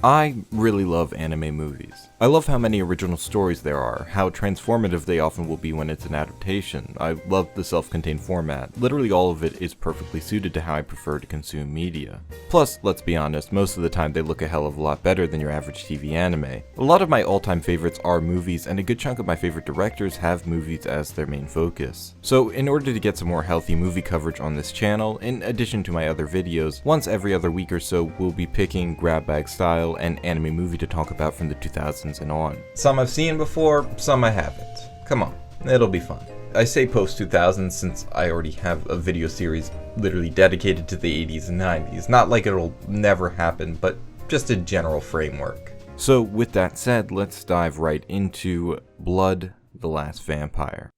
I really love anime movies. I love how many original stories there are, how transformative they often will be when it's an adaptation. I love the self-contained format. Literally all of it is perfectly suited to how I prefer to consume media. Plus, let's be honest, most of the time they look a hell of a lot better than your average TV anime. A lot of my all-time favorites are movies, and a good chunk of my favorite directors have movies as their main focus. So in order to get some more healthy movie coverage on this channel, in addition to my other videos, once every other week or so we'll be picking grab bag style an anime movie to talk about from the 2000s and on. Some I've seen before, some I haven't. Come on, it'll be fun. I say post-2000s since I already have a video series literally dedicated to the 80s and 90s. Not like it'll never happen, but just a general framework. So with that said, let's dive right into Blood, the Last Vampire.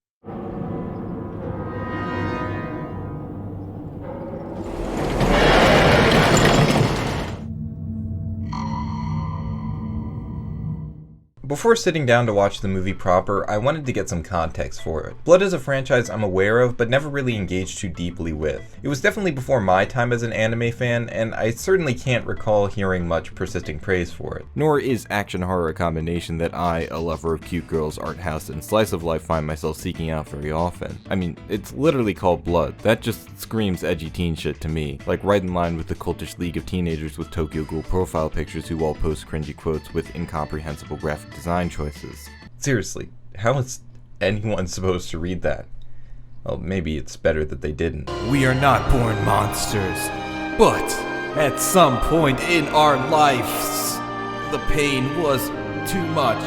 Before sitting down to watch the movie proper, I wanted to get some context for it. Blood is a franchise I'm aware of, but never really engaged too deeply with. It was definitely before my time as an anime fan, and I certainly can't recall hearing much persisting praise for it. Nor is action horror a combination that I, a lover of cute girls, art house, and slice of life, find myself seeking out very often. I mean, it's literally called Blood. That just screams edgy teen shit to me, like right in line with the cultish league of teenagers with Tokyo Ghoul profile pictures who all post cringy quotes with incomprehensible graphic design choices. Seriously, how is anyone supposed to read that? Well, maybe it's better that they didn't. We are not born monsters, but at some point in our lives, the pain was too much,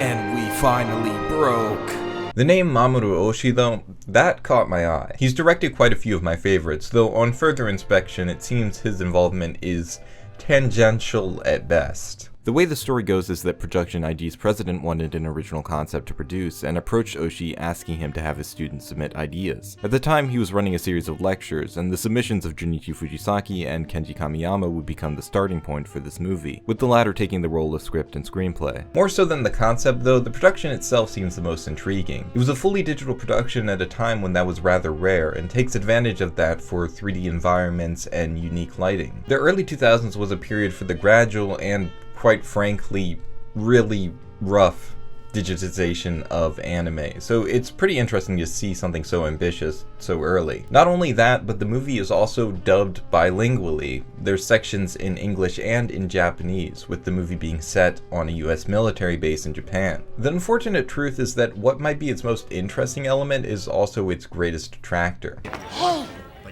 and we finally broke. The name Mamoru Oshii, though, that caught my eye. He's directed quite a few of my favorites, though on further inspection it seems his involvement is tangential at best. The way the story goes is that Production ID's president wanted an original concept to produce and approached Oshii asking him to have his students submit ideas. At the time, he was running a series of lectures, and the submissions of Junichi Fujisaki and Kenji Kamiyama would become the starting point for this movie, with the latter taking the role of script and screenplay. More so than the concept, though, the production itself seems the most intriguing. It was a fully digital production at a time when that was rather rare, and takes advantage of that for 3D environments and unique lighting. The early 2000s was a period for the gradual and, quite frankly, really rough digitization of anime, so it's pretty interesting to see something so ambitious so early. Not only that, but the movie is also dubbed bilingually. There's sections in English and in Japanese, with the movie being set on a US military base in Japan. The unfortunate truth is that what might be its most interesting element is also its greatest detractor. Hey,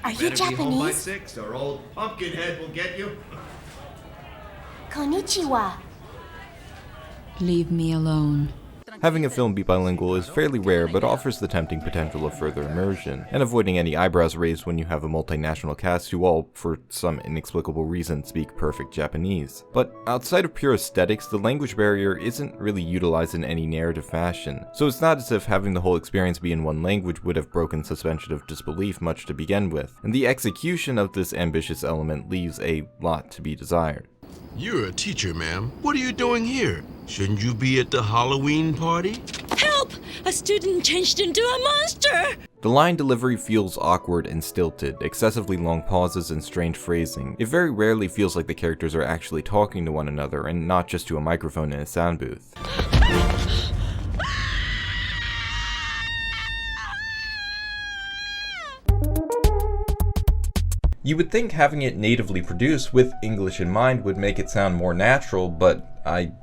are you Japanese? Be home by 6 or old Pumpkinhead will get you. Konnichiwa. Leave me alone. Having a film be bilingual is fairly rare, but offers the tempting potential of further immersion, and avoiding any eyebrows raised when you have a multinational cast who all, for some inexplicable reason, speak perfect Japanese. But outside of pure aesthetics, the language barrier isn't really utilized in any narrative fashion, so it's not as if having the whole experience be in one language would have broken suspension of disbelief much to begin with, and the execution of this ambitious element leaves a lot to be desired. You're a teacher, ma'am. What are you doing here? Shouldn't you be at the Halloween party? Help! A student changed into a monster! The line delivery feels awkward and stilted, excessively long pauses and strange phrasing. It very rarely feels like the characters are actually talking to one another and not just to a microphone in a sound booth. You would think having it natively produced with English in mind would make it sound more natural, but I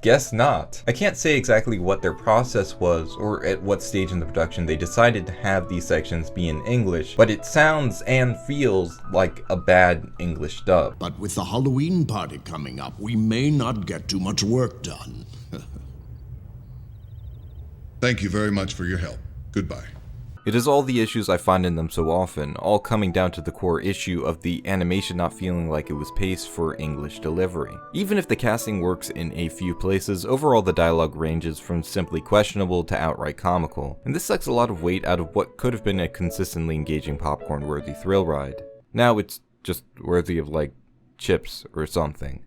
guess not. I can't say exactly what their process was or at what stage in the production they decided to have these sections be in English, but it sounds and feels like a bad English dub. But with the Halloween party coming up, we may not get too much work done. Thank you very much for your help. Goodbye. It is all the issues I find in them so often, all coming down to the core issue of the animation not feeling like it was paced for English delivery. Even if the casting works in a few places, overall the dialogue ranges from simply questionable to outright comical, and this sucks a lot of weight out of what could have been a consistently engaging popcorn-worthy thrill ride. Now it's just worthy of, like, chips or something.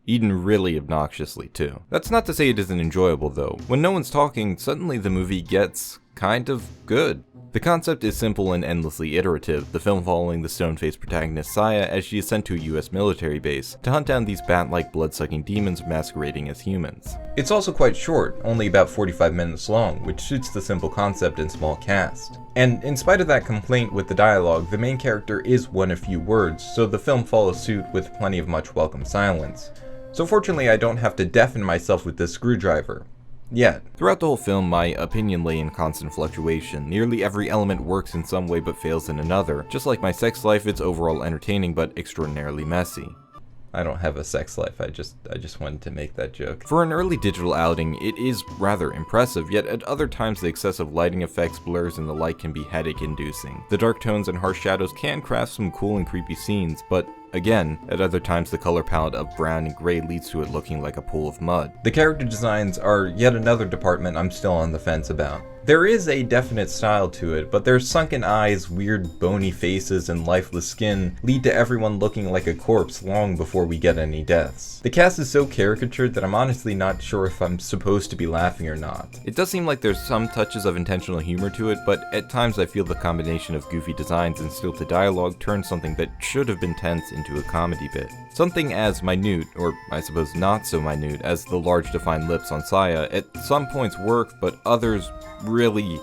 Eaten really obnoxiously too. That's not to say it isn't enjoyable though. When no one's talking, suddenly the movie gets kind of good. The concept is simple and endlessly iterative, the film following the stone-faced protagonist Saya as she is sent to a US military base to hunt down these bat-like blood-sucking demons masquerading as humans. It's also quite short, only about 45 minutes long, which suits the simple concept and small cast. And in spite of that complaint with the dialogue, the main character is one of few words, so the film follows suit with plenty of much welcome silence. So fortunately I don't have to deafen myself with this screwdriver. Yet. Throughout the whole film, my opinion lay in constant fluctuation. Nearly every element works in some way but fails in another. Just like my sex life, it's overall entertaining but extraordinarily messy. I don't have a sex life, I just wanted to make that joke. For an early digital outing, it is rather impressive, yet at other times the excessive lighting effects, blurs, and the like can be headache-inducing. The dark tones and harsh shadows can craft some cool and creepy scenes, but again, at other times the color palette of brown and gray leads to it looking like a pool of mud. The character designs are yet another department I'm still on the fence about. There is a definite style to it, but their sunken eyes, weird bony faces, and lifeless skin lead to everyone looking like a corpse long before we get any deaths. The cast is so caricatured that I'm honestly not sure if I'm supposed to be laughing or not. It does seem like there's some touches of intentional humor to it, but at times I feel the combination of goofy designs and stilted dialogue turns something that should have been tense into a comedy bit. Something as minute, or I suppose not so minute, as the large defined lips on Saya at some points work, but others really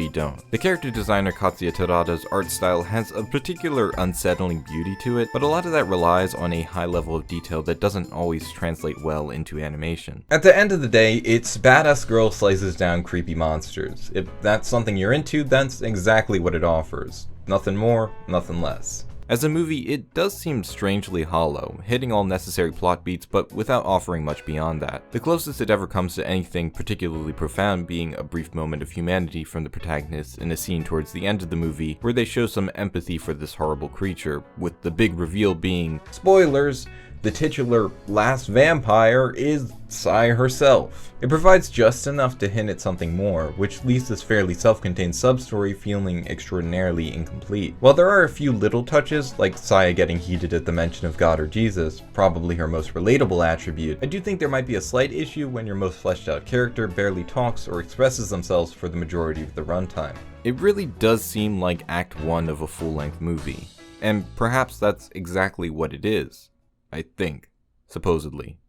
don't. The character designer Katsuya Terada's art style has a particular unsettling beauty to it, but a lot of that relies on a high level of detail that doesn't always translate well into animation. At the end of the day, it's badass girl slices down creepy monsters. If that's something you're into, that's exactly what it offers. Nothing more, nothing less. As a movie, it does seem strangely hollow, hitting all necessary plot beats but without offering much beyond that. The closest it ever comes to anything particularly profound being a brief moment of humanity from the protagonist in a scene towards the end of the movie where they show some empathy for this horrible creature, with the big reveal being, spoilers, the titular last vampire is Sai herself. It provides just enough to hint at something more, which leaves this fairly self-contained sub-story feeling extraordinarily incomplete. While there are a few little touches, like Saya getting heated at the mention of God or Jesus, probably her most relatable attribute, I do think there might be a slight issue when your most fleshed out character barely talks or expresses themselves for the majority of the runtime. It really does seem like Act 1 of a full-length movie, and perhaps that's exactly what it is. I think, supposedly.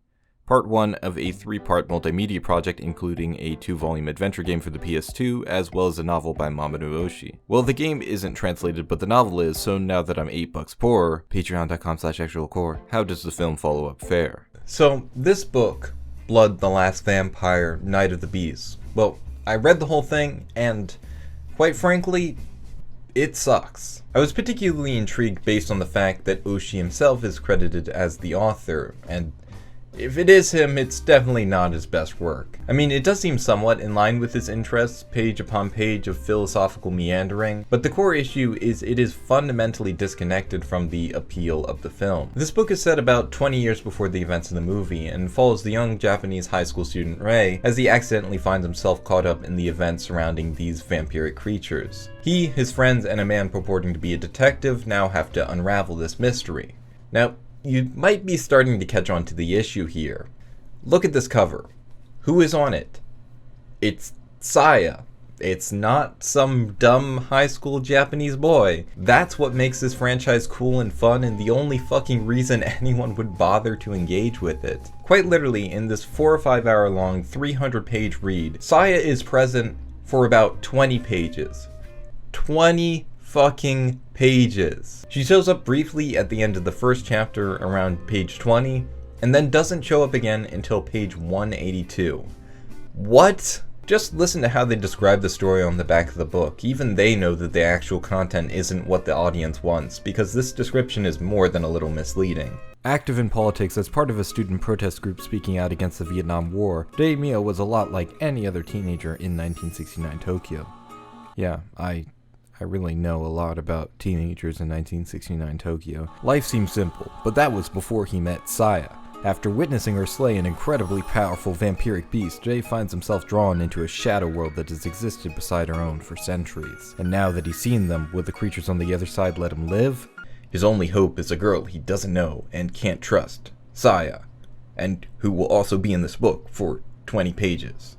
Part 1 of a 3-part multimedia project including a 2-volume adventure game for the PS2, as well as a novel by Mamoru Oshii. Well, the game isn't translated, but the novel is, so now that I'm $8 poorer, patreon.com/actualcore, how does the film follow up fare? So, this book, Blood, the Last Vampire, Night of the Beast, well, I read the whole thing, and quite frankly, it sucks. I was particularly intrigued based on the fact that Oshii himself is credited as the author, and if it is him, it's definitely not his best work. I mean, it does seem somewhat in line with his interests, page upon page of philosophical meandering, but the core issue is it is fundamentally disconnected from the appeal of the film. This book is set about 20 years before the events of the movie, and follows the young Japanese high school student Rei as he accidentally finds himself caught up in the events surrounding these vampiric creatures. He, his friends, and a man purporting to be a detective now have to unravel this mystery. Now, you might be starting to catch on to the issue here. Look at this cover. Who is on it? It's Saya. It's not some dumb high school Japanese boy. That's what makes this franchise cool and fun, and the only fucking reason anyone would bother to engage with it. Quite literally, in this 4 or 5 hour long, 300-page read, Saya is present for about 20 pages. 20 fucking pages. She shows up briefly at the end of the first chapter around page 20, and then doesn't show up again until page 182. What? Just listen to how they describe the story on the back of the book. Even they know that the actual content isn't what the audience wants, because this description is more than a little misleading. Active in politics as part of a student protest group speaking out against the Vietnam War, Daimyo was a lot like any other teenager in 1969 Tokyo. Yeah, I really know a lot about teenagers in 1969 Tokyo. Life seemed simple, but that was before he met Saya. After witnessing her slay an incredibly powerful vampiric beast, Jay finds himself drawn into a shadow world that has existed beside our own for centuries. And now that he's seen them, will the creatures on the other side let him live? His only hope is a girl he doesn't know and can't trust, Saya, and who will also be in this book for 20 pages.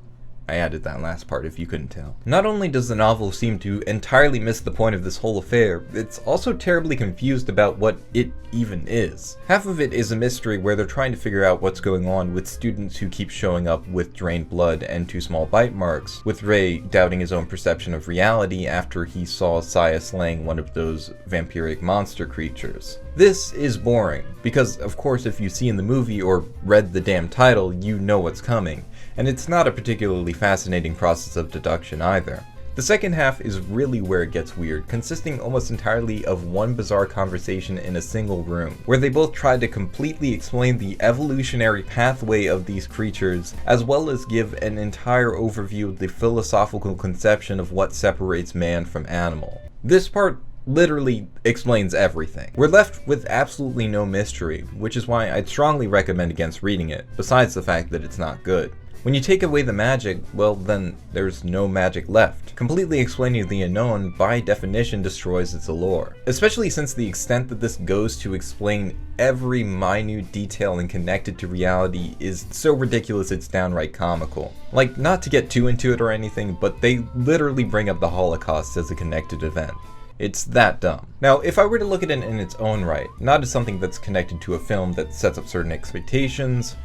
I added that last part if you couldn't tell. Not only does the novel seem to entirely miss the point of this whole affair, it's also terribly confused about what it even is. Half of it is a mystery where they're trying to figure out what's going on with students who keep showing up with drained blood and 2 small bite marks, with Rei doubting his own perception of reality after he saw Saya slaying one of those vampiric monster creatures. This is boring, because of course if you've seen the movie or read the damn title, you know what's coming, and it's not a particularly fascinating process of deduction either. The second half is really where it gets weird, consisting almost entirely of one bizarre conversation in a single room, where they both try to completely explain the evolutionary pathway of these creatures, as well as give an entire overview of the philosophical conception of what separates man from animal. This part literally explains everything. We're left with absolutely no mystery, which is why I'd strongly recommend against reading it, besides the fact that it's not good. When you take away the magic, well then there's no magic left. Completely explaining the unknown by definition destroys its allure, especially since the extent that this goes to explain every minute detail and connected to reality is so ridiculous it's downright comical. Like, not to get too into it or anything, but they literally bring up the Holocaust as a connected event. It's that dumb. Now, if I were to look at it in its own right, not as something that's connected to a film that sets up certain expectations,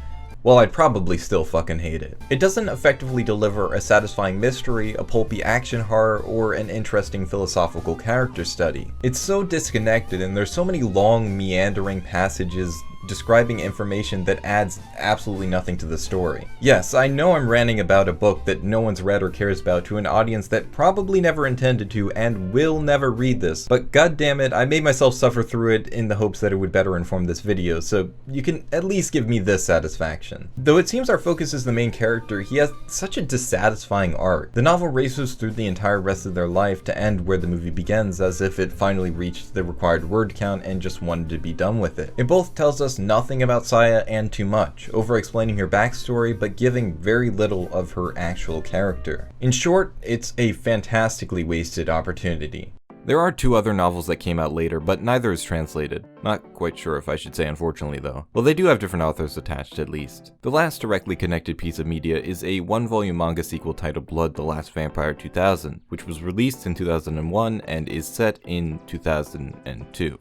well, I'd probably still fucking hate it. It doesn't effectively deliver a satisfying mystery, a pulpy action horror, or an interesting philosophical character study. It's so disconnected, and there's so many long, meandering passages describing information that adds absolutely nothing to the story. Yes, I know I'm ranting about a book that no one's read or cares about to an audience that probably never intended to and will never read this, but goddammit, I made myself suffer through it in the hopes that it would better inform this video, so you can at least give me this satisfaction. Though it seems our focus is the main character, he has such a dissatisfying arc. The novel races through the entire rest of their life to end where the movie begins, as if it finally reached the required word count and just wanted to be done with it. It both tells us nothing about Saya and too much, over-explaining her backstory but giving very little of her actual character. In short, it's a fantastically wasted opportunity. There are 2 other novels that came out later, but neither is translated. Not quite sure if I should say unfortunately though. Well, they do have different authors attached at least. The last directly connected piece of media is a 1-volume manga sequel titled Blood: The Last Vampire 2000, which was released in 2001 and is set in 2002.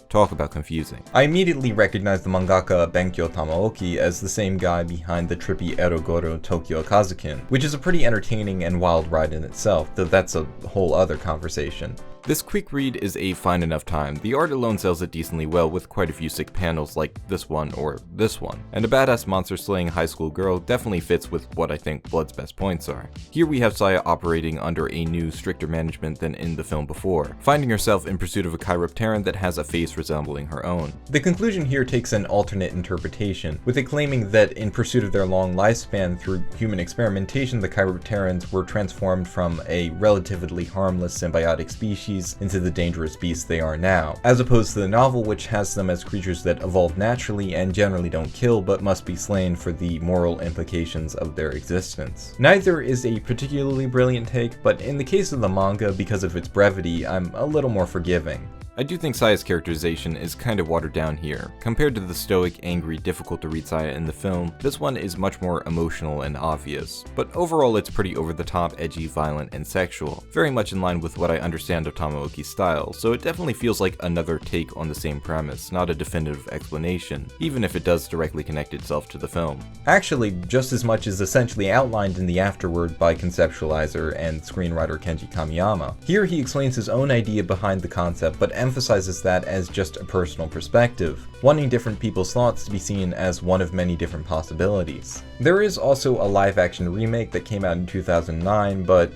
Talk about confusing. I immediately recognized the mangaka Benkyo Tamaoki as the same guy behind the trippy Erogoro Tokyo Kazukin, which is a pretty entertaining and wild ride in itself, though that's a whole other conversation. This quick read is a fine enough time. The art alone sells it decently well, with quite a few sick panels like this one or this one. And a badass monster slaying high school girl definitely fits with what I think Blood's best points are. Here we have Saya operating under a new, stricter management than in the film before, finding herself in pursuit of a chiropteran that has a face resembling her own. The conclusion here takes an alternate interpretation, with it claiming that in pursuit of their long lifespan through human experimentation, the chiropterans were transformed from a relatively harmless symbiotic species into the dangerous beasts they are now, as opposed to the novel, which has them as creatures that evolve naturally and generally don't kill but must be slain for the moral implications of their existence. Neither is a particularly brilliant take, but in the case of the manga, because of its brevity, I'm a little more forgiving. I do think Saya's characterization is kind of watered down here. Compared to the stoic, angry, difficult to read Saya in the film, this one is much more emotional and obvious. But overall it's pretty over the top, edgy, violent, and sexual. Very much in line with what I understand of Tamaoki's style, so it definitely feels like another take on the same premise, not a definitive explanation, even if it does directly connect itself to the film. Actually, just as much is essentially outlined in the afterword by conceptualizer and screenwriter Kenji Kamiyama. Here he explains his own idea behind the concept, but emphasizes that as just a personal perspective, wanting different people's thoughts to be seen as one of many different possibilities. There is also a live-action remake that came out in 2009, but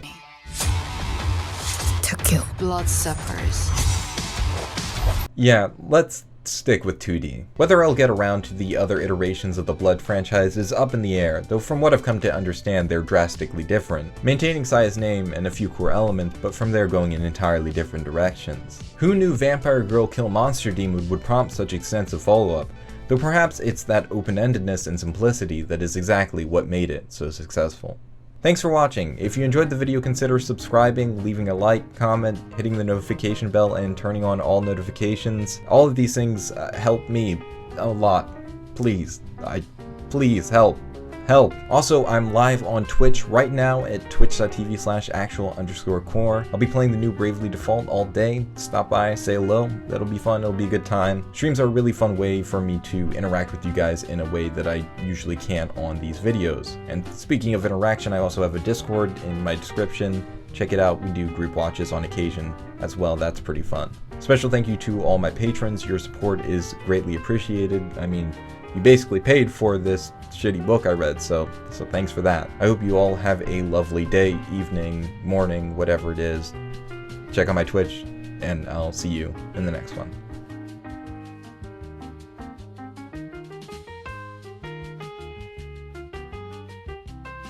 To kill bloodsuckers. Yeah, let's stick with 2D. Whether I'll get around to the other iterations of the Blood franchise is up in the air, though from what I've come to understand they're drastically different, maintaining Saya's name and a few core elements, but from there going in entirely different directions. Who knew Vampire Girl Kill Monster Demon would prompt such extensive follow-up, though perhaps it's that open-endedness and simplicity that is exactly what made it so successful. Thanks for watching. If you enjoyed the video, consider subscribing, leaving a like, comment, hitting the notification bell, and turning on all notifications. All of these things help me a lot. Please. Please help. help. Also, I'm live on Twitch right now at twitch.tv/actual_core. I'll be playing the new Bravely Default all day. Stop by, say hello. That'll be fun. It'll be a good time. Streams are a really fun way for me to interact with you guys in a way that I usually can't on these videos. And speaking of interaction, I also have a Discord in my description. Check it out. We do group watches on occasion as well. That's pretty fun. Special thank you to all my patrons. Your support is greatly appreciated. I mean, you basically paid for this shitty book I read, so thanks for that. I hope you all have a lovely day, evening, morning, whatever it is. Check out my Twitch, and I'll see you in the next one.